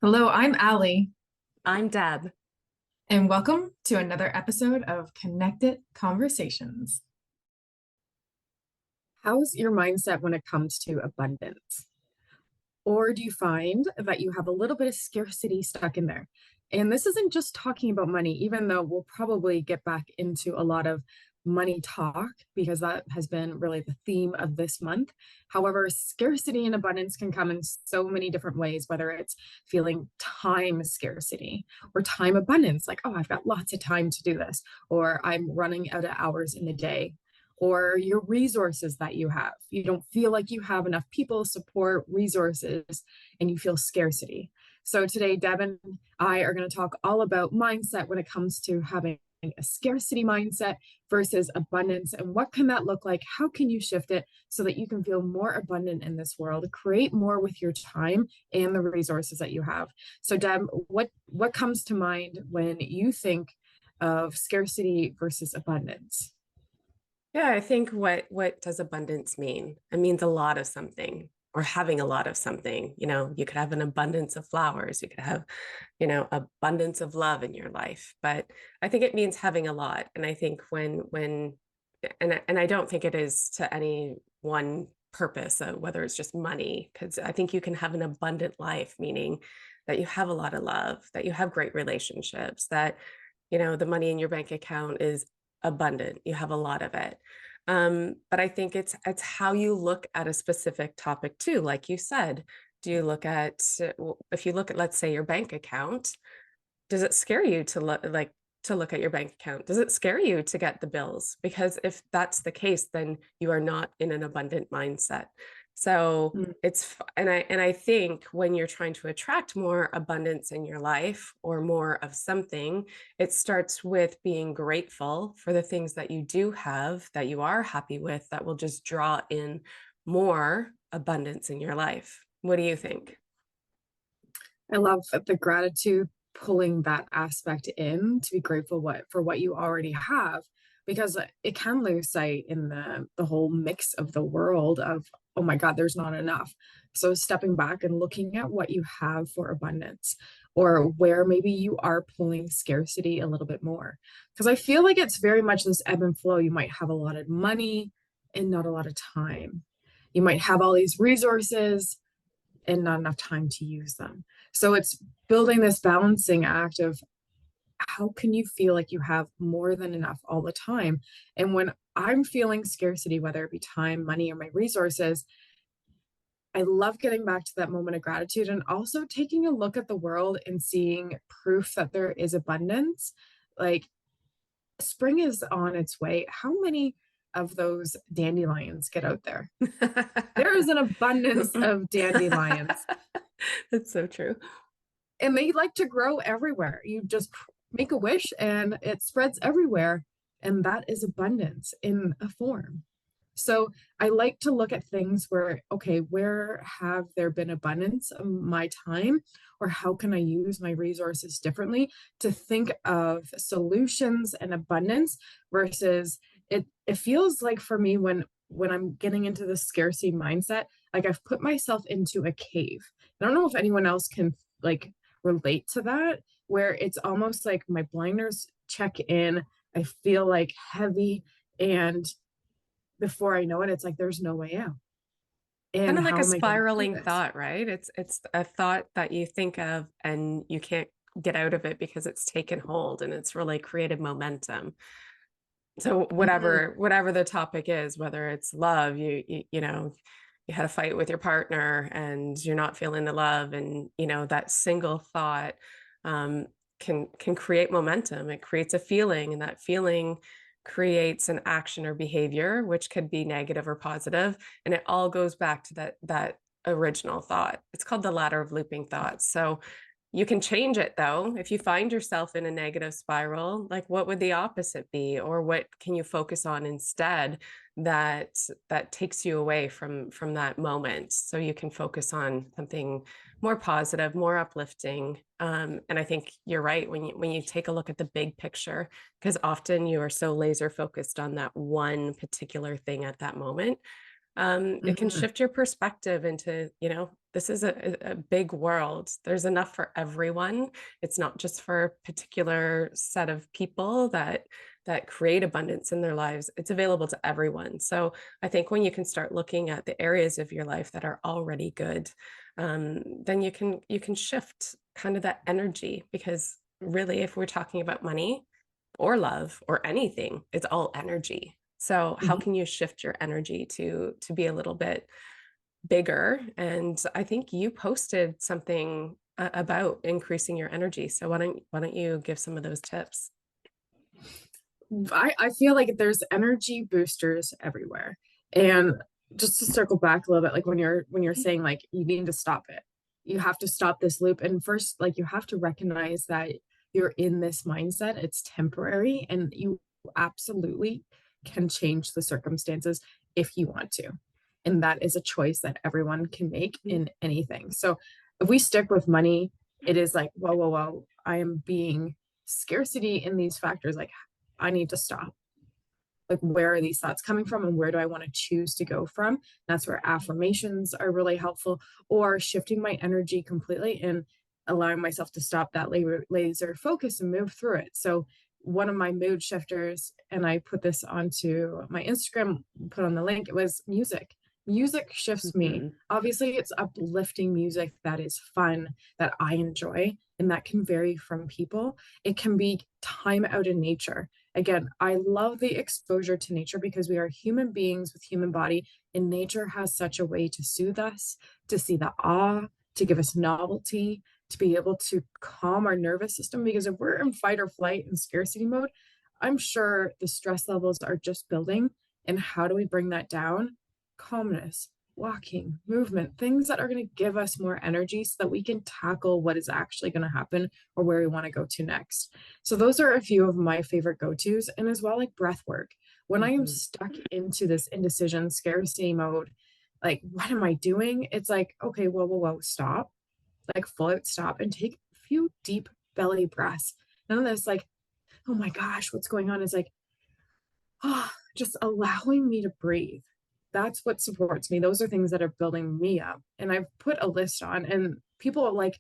Hello, I'm Allie, I'm Deb. and welcome to another episode of Connected Conversations. How's your mindset when it comes to abundance? Or do you find that you have a little bit of scarcity stuck in there? And this isn't just talking about money, even though we'll probably get back into a lot of money talk because that has been really the theme of this month. However, scarcity and abundance can come in so many different ways, whether it's feeling time scarcity or time abundance, like, oh, I've got lots of time to do this, or I'm running out of hours in the day, or your resources that you have. You don't feel like you have enough people, support, resources, and you feel scarcity. So today, Deb and I are going to talk all about mindset when it comes to having a scarcity mindset versus abundance, and what can that look like? How can you shift it so that you can feel more abundant in this world, create more with your time and the resources that you have? So Deb, what comes to mind when you think of scarcity versus abundance? Yeah, I think what does abundance mean? It means a lot of something or having a lot of something. You could have an abundance of flowers, you could have, abundance of love in your life. But I think it means having a lot. And I think when and I don't think it is to any one purpose, whether it's just money, because I think you can have an abundant life, meaning that you have a lot of love, that you have great relationships, that the money in your bank account is abundant. You have a lot of it. But I think it's how you look at a specific topic too. Like you said, do you look at if you look at, let's say, your bank account, does it scare you to look at your bank account? Does it scare you to get the bills? Because if that's the case, then you are not in an abundant mindset. So Mm. and I think when you're trying to attract more abundance in your life or more of something, it starts with being grateful for the things that you do have, that you are happy with, that will just draw in more abundance in your life. What do you think? I love the gratitude, pulling that aspect in to be grateful for what you already have, because it can lose sight in the whole mix of the world of, oh my God, there's not enough. So stepping back and looking at what you have for abundance, or where maybe you are pulling scarcity a little bit more. Because I feel like it's very much this ebb and flow. You might have a lot of money and not a lot of time. You might have all these resources and not enough time to use them. So it's building this balancing act of, how can you feel like you have more than enough all the time? And when I'm feeling scarcity, whether it be time, money, or my resources, I love getting back to that moment of gratitude and also taking a look at the world and seeing proof that there is abundance. Like, spring is on its way. How many of those dandelions get out there? There is an abundance of dandelions, That's so true. and they like to grow everywhere. You just make a wish and it spreads everywhere. And that is abundance in a form. So I like to look at things where, okay, where have there been abundance of my time? Or how can I use my resources differently to think of solutions and abundance versus it feels like for me when I'm getting into the scarcity mindset, like I've put myself into a cave. I don't know if anyone else can like relate to that, where it's almost like my blinders check in. I feel like heavy, and before I know it, it's like there's no way out. Kind And of like how a am I going to do spiraling this? thought, right? It's a thought that you think of and you can't get out of it because it's taken hold and it's really created momentum. So Mhm. whatever the topic is, whether it's love, you had a fight with your partner and you're not feeling the love, and that single thought um, can create momentum. It creates a feeling, and that feeling creates an action or behavior, which could be negative or positive, and it all goes back to that original thought. It's called the ladder of looping thoughts. So you can change it though. If you find yourself in a negative spiral, like what would the opposite be? Or what can you focus on instead that takes you away from that moment? So you can focus on something more positive, more uplifting. And I think you're right when you take a look at the big picture, because often you are so laser focused on that one particular thing at that moment. It can Mhm. shift your perspective into, this is a big world. There's enough for everyone. It's not just for a particular set of people that create abundance in their lives. It's available to everyone. So I think when you can start looking at the areas of your life that are already good, then you can shift kind of that energy, because really, if we're talking about money or love or anything, it's all energy. So how Mhm. can you shift your energy to be a little bit bigger? And I think you posted something about increasing your energy. So why don't you give some of those tips? I feel like there's energy boosters everywhere. And just to circle back a little bit, like when you're saying like you need to stop it. You have to stop this loop. And first, like you have to recognize that you're in this mindset. It's temporary and you absolutely can change the circumstances if you want to. And that is a choice that everyone can make Mhm. in anything. So if we stick with money, it is like, whoa, whoa, whoa, I am being scarcity in these factors. Like I need to stop. Like, where are these thoughts coming from and where do I want to choose to go from? That's where affirmations are really helpful, or shifting my energy completely and allowing myself to stop that laser focus and move through it. So, one of my mood shifters, and I put this onto my Instagram, put on the link, it was music. Music shifts me. Mhm. Obviously, it's uplifting music that is fun, that I enjoy, and that can vary from people. It can be time out in nature. Again, I love the exposure to nature because we are human beings with human body, and nature has such a way to soothe us, to see the awe, to give us novelty, to be able to calm our nervous system. Because if we're in fight or flight and scarcity mode, I'm sure the stress levels are just building. And how do we bring that down? Calmness, walking, movement, things that are going to give us more energy so that we can tackle what is actually going to happen or where we want to go to next. So those are a few of my favorite go-tos, and as well like breath work. When I am Mhm. stuck into this indecision, scarcity mode, like what am I doing? It's like, okay, whoa, whoa, whoa, stop. Like full out stop and take a few deep belly breaths. None of this like, oh my gosh, what's going on? Is like, oh, just allowing me to breathe. That's what supports me. Those are things that are building me up. And I've put a list on, and people are like,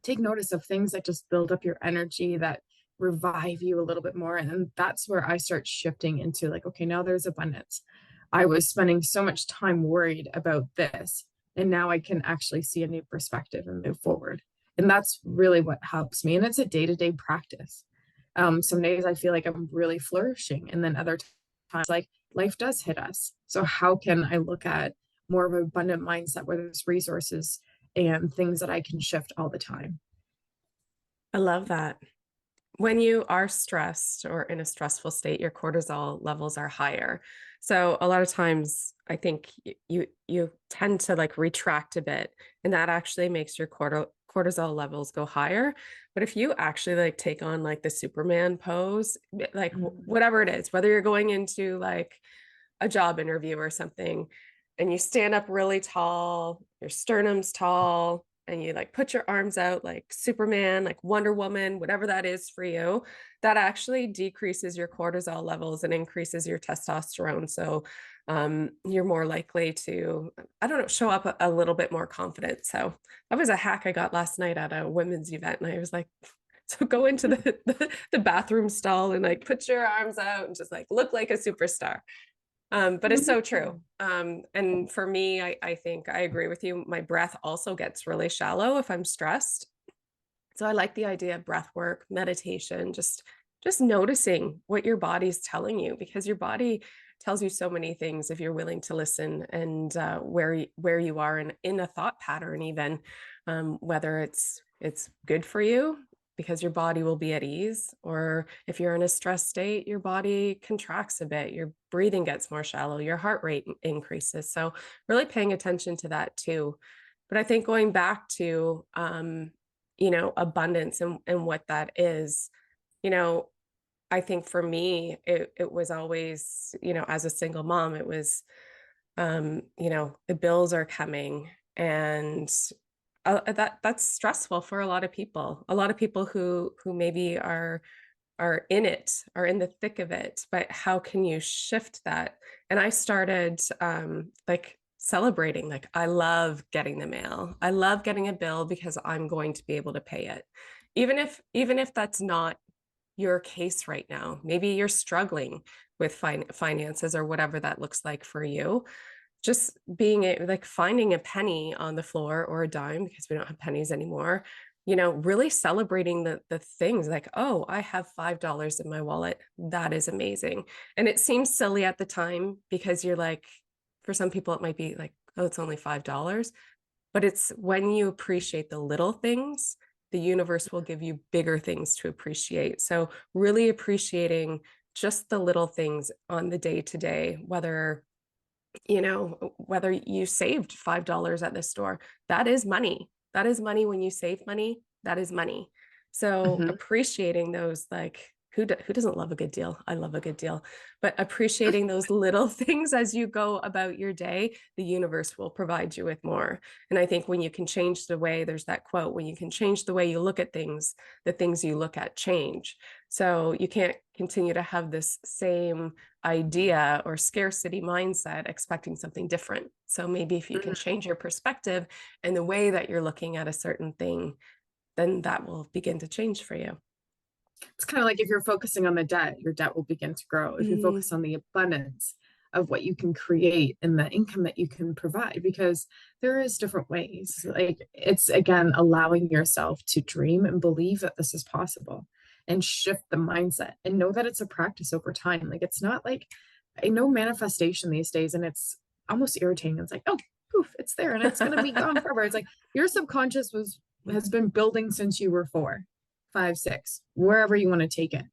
take notice of things that just build up your energy, that revive you a little bit more. And that's where I start shifting into like, okay, now there's abundance. I was spending so much time worried about this, and now I can actually see a new perspective and move forward. And that's really what helps me. And it's a day to day practice. Some days I feel like I'm really flourishing, and then other times, like life does hit us. So, how can I look at more of an abundant mindset where there's resources and things that I can shift all the time? I love that. When you are stressed or in a stressful state, your cortisol levels are higher. So a lot of times I think you tend to like retract a bit, and that actually makes your cortisol levels go higher. But if you actually like take on like the Superman pose, like Mm. whatever it is, whether you're going into like a job interview or something, and you stand up really tall, your sternum's tall, and you like put your arms out like Superman, like Wonder Woman, whatever that is for you, that actually decreases your cortisol levels and increases your testosterone. So you're more likely to, I don't know, show up a little bit more confident. So that was a hack I got last night at a women's event. And I was like, so go into the bathroom stall and like put your arms out and just like look like a superstar. But it's so true. And for me, I think I agree with you. My breath also gets really shallow if I'm stressed. So I like the idea of breath work, meditation, just noticing what your body's telling you, because your body tells you so many things if you're willing to listen, and where you are in a thought pattern, even whether it's good for you because your body will be at ease, or if you're in a stress state, your body contracts a bit, your breathing gets more shallow, your heart rate increases. So really paying attention to that too. But I think going back to abundance and what that is, you know, I think for me, it was always, as a single mom, it was, the bills are coming, and that's stressful for a lot of people. A lot of people who maybe are are in it, are in the thick of it, but how can you shift that? And I started like celebrating, like I love getting the mail. I love getting a bill because I'm going to be able to pay it. Even if that's not your case right now, maybe you're struggling with finances or whatever that looks like for you, just like finding a penny on the floor or a dime, because we don't have pennies anymore, really celebrating the things like, oh, I have $5 in my wallet. That is amazing. And it seems silly at the time because you're like, for some people, it might be like, oh, it's only $5. But it's when you appreciate the little things, the universe will give you bigger things to appreciate. So really appreciating just the little things on the day to day, whether you saved $5 at the store, that is money. That is money. When you save money, that is money. So Mhm. appreciating those, like, who doesn't love a good deal? I love a good deal. But appreciating those little things as you go about your day, the universe will provide you with more. And I think when you can change the way, there's that quote, when you can change the way you look at things, the things you look at change. So you can't continue to have this same idea or scarcity mindset expecting something different. So maybe if you can Mhm. change your perspective and the way that you're looking at a certain thing, then that will begin to change for you. It's kind of like if you're focusing on the debt, your debt will begin to grow. If you Mm, focus on the abundance of what you can create and the income that you can provide, because there is different ways. Like it's again allowing yourself to dream and believe that this is possible and shift the mindset and know that it's a practice over time. Like it's not like I know manifestation these days and it's almost irritating. It's like, oh, poof, it's there and it's gonna be gone forever. It's like your subconscious has been building since you were 4, 5, 6, wherever you want to take it.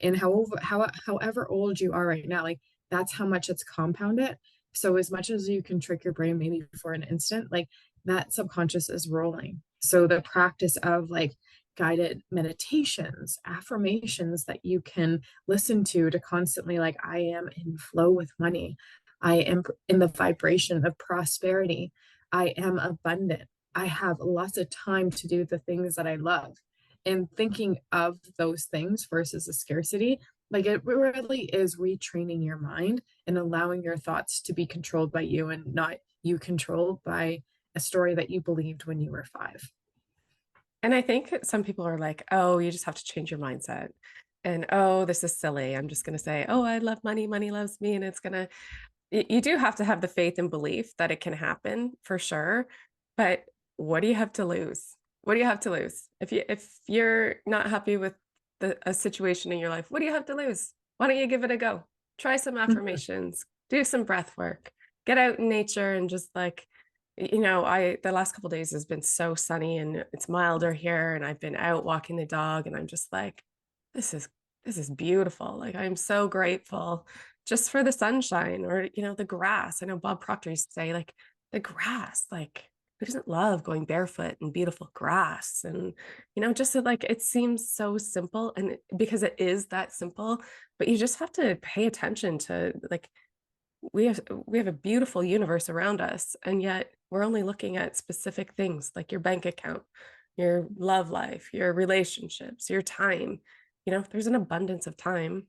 And however old you are right now, like that's how much it's compounded. So as much as you can trick your brain maybe for an instant, like that subconscious is rolling. So the practice of like guided meditations, affirmations that you can listen to constantly like I am in flow with money. I am in the vibration of prosperity. I am abundant. I have lots of time to do the things that I love, and thinking of those things versus a scarcity, like it really is retraining your mind and allowing your thoughts to be controlled by you and not you controlled by a story that you believed when you were 5. and I think some people are like, oh, you just have to change your mindset. And oh, this is silly. I'm just going to say, oh, I love money. Money loves me. And you do have to have the faith and belief that it can happen for sure. But what do you have to lose? What do you have to lose? If you're not happy with a situation in your life, what do you have to lose? Why don't you give it a go? Try some affirmations, do some breath work, get out in nature and just like, I the last couple of days has been so sunny and it's milder here, and I've been out walking the dog, and I'm just like, this is this is beautiful. Like I'm so grateful just for the sunshine or the grass. I know Bob Proctor used to say like the grass, like who doesn't love going barefoot in beautiful grass? And just that, like it seems so simple, and because it is that simple, but you just have to pay attention to like we have a beautiful universe around us, and yet we're only looking at specific things like your bank account, your love life, your relationships, your time. There's an abundance of time.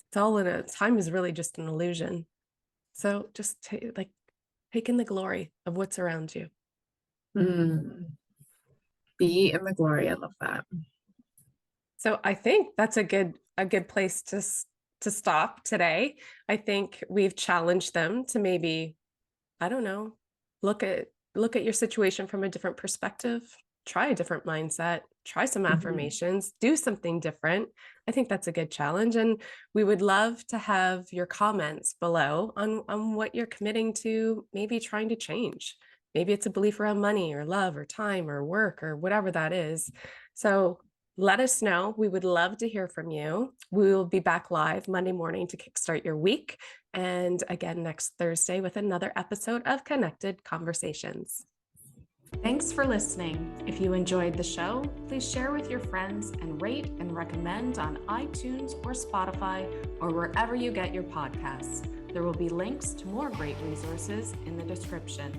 It's all in a time is really just an illusion. So just take in the glory of what's around you. Mm. Be in the glory. I love that. So I think that's a good place to stop today. I think we've challenged them to maybe, I don't know, look at your situation from a different perspective, try a different mindset, try some Mhm. affirmations, do something different. I think that's a good challenge, and we would love to have your comments below on what you're committing to, maybe trying to change. Maybe it's a belief around money or love or time or work or whatever that is. So let us know. We would love to hear from you. We will be back live Monday morning to kickstart your week, and again next Thursday with another episode of Connected Conversations. Thanks for listening. If you enjoyed the show, please share with your friends and rate and recommend on iTunes or Spotify or wherever you get your podcasts. There will be links to more great resources in the description.